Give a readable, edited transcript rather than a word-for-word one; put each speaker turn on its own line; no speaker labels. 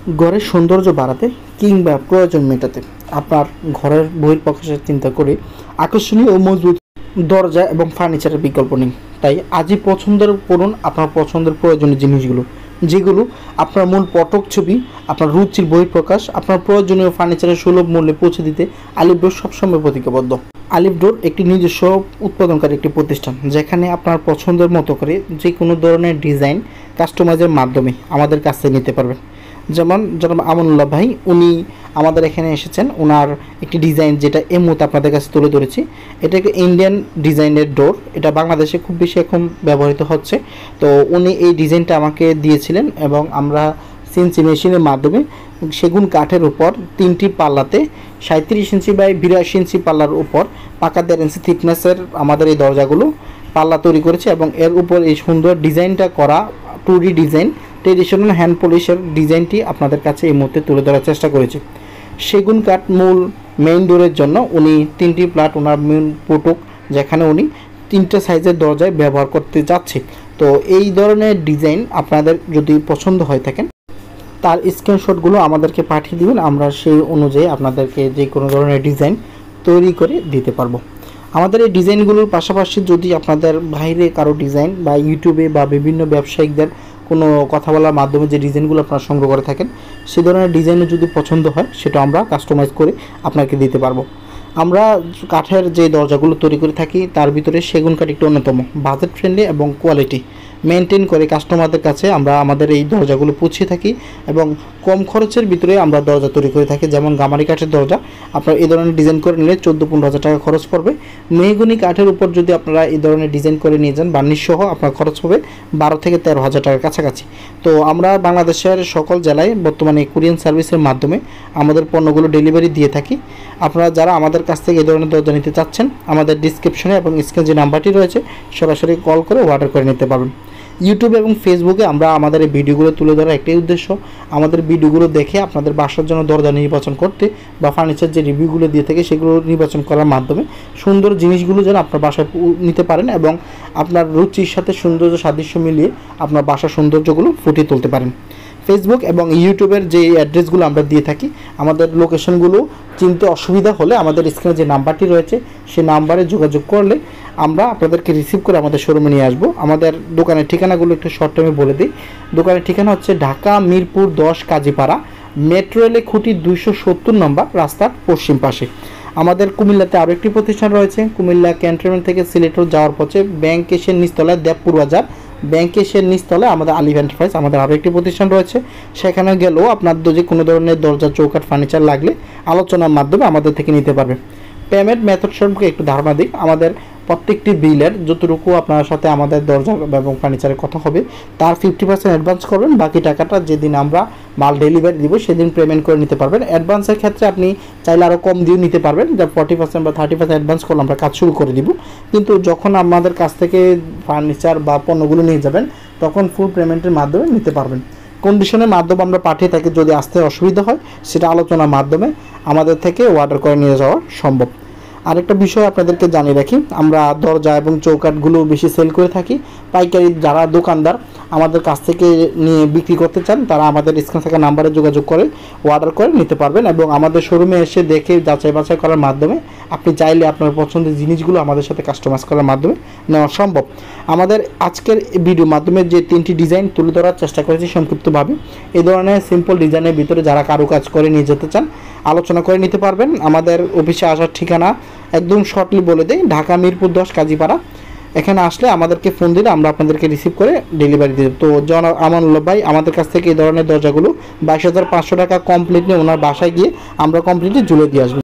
ঘরের সৌন্দর্য বাড়াতে কিংবা প্রয়োজন মেটাতে আপনার ঘরের বহিঃপ্রকাশের চিন্তা করে আকর্ষণীয় ও মজবুত দরজা এবং ফার্নিচারের বিকল্প নেই। তাই আজই পছন্দের করুন আপনার পছন্দের প্রয়োজনীয় জিনিসগুলো, যেগুলো আপনার মূল পটক ছবি, আপনার রুচির বহিঃপ্রকাশ, আপনার প্রয়োজনীয় ফার্নিচারের সুলভ মূল্যে পৌঁছে দিতে আলিফ ডোর সবসময় প্রতিজ্ঞাবদ্ধ। আলিফ ডোর একটি নিজস্ব উৎপাদনকারী একটি প্রতিষ্ঠান, যেখানে আপনার পছন্দের মতো করে যে কোনো ধরনের ডিজাইন কাস্টমাইজের মাধ্যমে আমাদের কাছ থেকে নিতে পারবেন। যেমন জনাব আমানুল্লাহ ভাই, উনি আমাদের এখানে এসেছেন, ওনার একটি ডিজাইন যেটা এই মুহূর্তে আপনাদের কাছে তুলে ধরেছি। এটা একটা ইন্ডিয়ান ডিজাইনের ডোর, এটা বাংলাদেশে খুব বেশি এখন ব্যবহৃত হচ্ছে। তো উনি এই ডিজাইনটা আমাকে দিয়েছিলেন এবং আমরা সিএনসি মেশিনের মাধ্যমে সেগুন কাঠের উপর 3টি পাল্লাতে 37 ইঞ্চি বাই 82 ইঞ্চি পাল্লার উপর পাকা 1.5 ইঞ্চি থিকনেসের আমাদের এই দরজাগুলো পাল্লা তৈরি করেছে এবং এর উপর এই সুন্দর ডিজাইনটা করা 2D ডিজাইন ট্রেডিশনাল হ্যান্ড পলিশের ডিজাইনটি আপনাদের কাছে এই মুহূর্তে তুলে ধরার চেষ্টা করেছি। সেগুন কাঠ মূল মেইন ডোরের জন্য উনি 3টি প্লাট ওনার মেইন পুটুক, যেখানে উনি 3টা সাইজের দরজায় ব্যবহার করতে যাচ্ছে। তো এই ধরনের ডিজাইন আপনাদের যদি পছন্দ হয়ে থাকেন, তার স্ক্রিনশটগুলো আমাদেরকে পাঠিয়ে দিবেন, আমরা সেই অনুযায়ী আপনাদেরকে যে কোনো ধরনের ডিজাইন তৈরি করে দিতে পারবো। আমাদের এই ডিজাইনগুলোর পাশাপাশি যদি আপনাদের বাইরে কারো ডিজাইন বা ইউটিউবে বা বিভিন্ন ব্যবসায়িকদের কোনো কথা বলার মাধ্যমে যে ডিজাইনগুলো আপনারা সংগ্রহ করে থাকেন, সে ধরনের ডিজাইনও যদি পছন্দ হয়, সেটা আমরা কাস্টমাইজ করে আপনাকে দিতে পারবো। আমরা কাঠের যে দরজাগুলো তৈরি করে থাকি, তার ভিতরে সেগুন কাঠ একটি অন্যতম, বাজেট ফ্রেন্ডলি এবং কোয়ালিটি মেনটেন করে কাস্টমারদের কাছে আমরা আমাদের এই দরজাগুলো পৌঁছে থাকি এবং কম খরচের ভিতরে আমরা দরজা তৈরি করে থাকি। যেমন গামারি কাঠের দরজা আপনারা এই ধরনের ডিজাইন করে নিলে 14-15 হাজার টাকা খরচ পড়বে। মেহগনি কাঠের উপর যদি আপনারা এই ধরনের ডিজাইন করে নিয়ে যান, বার্নিশ সহ আপনার খরচ হবে 12 থেকে 13 হাজার টাকার কাছাকাছি। তো আমরা বাংলাদেশের সকল জেলায় বর্তমানে কুরিয়ার সার্ভিসের মাধ্যমে আমাদের পণ্যগুলো ডেলিভারি দিয়ে থাকি। আপনারা যারা আমাদের কাছ থেকে এই ধরনের দরজা নিতে চাচ্ছেন, আমাদের ডিসক্রিপশনে এবং স্ক্রিনে যে নাম্বারটি রয়েছে সরাসরি কল করে অর্ডার করে নিতে পারবেন। ইউটিউব এবং ফেসবুকে আমরা আমাদের এই ভিডিওগুলো তুলে ধরার একটাই উদ্দেশ্য, আমাদের ভিডিওগুলো দেখে আপনাদের বাসার জন্য দরজা নির্বাচন করতে বা ফার্নিচার যে রিভিউগুলো দিয়ে থাকে সেগুলো নির্বাচন করার মাধ্যমে সুন্দর জিনিসগুলো যেন আপনার বাসায় নিতে পারেন এবং আপনার রুচির সাথে সৌন্দর্য সাদৃশ্য মিলিয়ে আপনার বাসার সৌন্দর্যগুলো ফুটিয়ে তুলতে পারেন। ফেসবুক এবং ইউটিউবের যে অ্যাড্রেসগুলো আমরা দিয়ে থাকি, আমাদের লোকেশনগুলো চিনতে অসুবিধা হলে আমাদের স্ক্রিনে যে নাম্বারটি রয়েছে সেই নাম্বারে যোগাযোগ করলে আমরা আপনাদেরকে রিসিভ করে আমাদের শোরুমে নিয়ে আসবো। আমাদের দোকানের ঠিকানাগুলো একটু শর্ট টাইমে বলে দিই। দোকানের ঠিকানা হচ্ছে ঢাকা মিরপুর 10 কাজীপাড়া, মেট্রো রেলে খুঁটি 270 নম্বর, রাস্তার পশ্চিম পাশে। আমাদের কুমিল্লাতে আরও একটি প্রতিষ্ঠান রয়েছে, কুমিল্লা ক্যান্টনমেন্ট থেকে সিলেট রোড যাওয়ার পথে ব্যাংক এশিয়ার নিচতলায় দেবপুর বাজার, ব্যাংক এশিয়ার নিচতলায় আমাদের আলিফ এন্টারপ্রাইজ আমাদের আরও একটি প্রতিষ্ঠান রয়েছে। সেখানে গেলেও আপনার যে কোনো ধরনের দরজা চৌকাঠ ফার্নিচার লাগলে আলোচনার মাধ্যমে আমাদের থেকে নিতে পারবে। পেমেন্ট মেথড সম্পর্কে একটু ধারণা দিই। আমাদের প্রত্যেকটি বিলের যতটুকু আপনার সাথে আমাদের দরজা এবং ফার্নিচারের কথা হবে তার 50% অ্যাডভান্স করবেন, বাকি টাকাটা যেদিন আমরা মাল ডেলিভারি দিব সেদিন পেমেন্ট করে নিতে পারবেন। অ্যাডভান্সের ক্ষেত্রে আপনি চাইলে আরও কম দিয়েও নিতে পারবেন, যা 40% বা 30% অ্যাডভান্স করলে আমরা কাজ শুরু করে দিব। কিন্তু যখন আমাদের কাছ থেকে ফার্নিচার বা পণ্যগুলো নিয়ে যাবেন তখন ফুল পেমেন্টের মাধ্যমে নিতে পারবেন। কন্ডিশনের মাধ্যমে আমরা পাঠিয়ে থাকি, যদি আসতে অসুবিধা হয় সেটা আলোচনার মাধ্যমে আমাদের থেকে অর্ডার করে নিয়ে যাওয়া সম্ভব। আরেকটা বিষয় আপনাদেরকে জানিয়ে রাখি, আমরা দরজা এবং চৌকাঠগুলো বেশি সেল করে থাকি। পাইকারি যারা দোকানদার আমাদের কাছ থেকে নিয়ে বিক্রি করতে চান, তারা আমাদের স্ক্রিনে থাকা নাম্বারে যোগাযোগ করে অর্ডার করে নিতে পারবেন এবং আমাদের শোরুমে এসে দেখে যাচাই বাছাই করার মাধ্যমে আপনি চাইলে আপনার পছন্দের জিনিসগুলো আমাদের সাথে কাস্টমাইজ করার মাধ্যমে নেওয়া সম্ভব। আমাদের আজকের ভিডিওর মাধ্যমে যে 3টি ডিজাইন তুলে ধরার চেষ্টা করেছি সংক্ষিপ্তভাবে, এই ধরনের সিম্পল ডিজাইনের ভিতরে যারা কারুকাজ করে নিয়ে যেতে চান আলোচনা করে নিতে পারবেন। আমাদের অফিসে আসার ঠিকানা একদম শর্টলি বলে দেই, ঢাকা মিরপুর 10 কাজীপাড়া। এখানে আসলে আমাদেরকে ফোন দিলে আমরা আপনাদেরকে রিসিভ করে ডেলিভারি দিই। তো জনাব আমানুল্লাহ ভাই আমাদের কাছ থেকে এই ধরনের দরজাগুলো 22,500 টাকা কমপ্লিটলি ওনার বাসায় গিয়ে আমরা কমপ্লিটলি ঝুলে দিয়ে আসবো।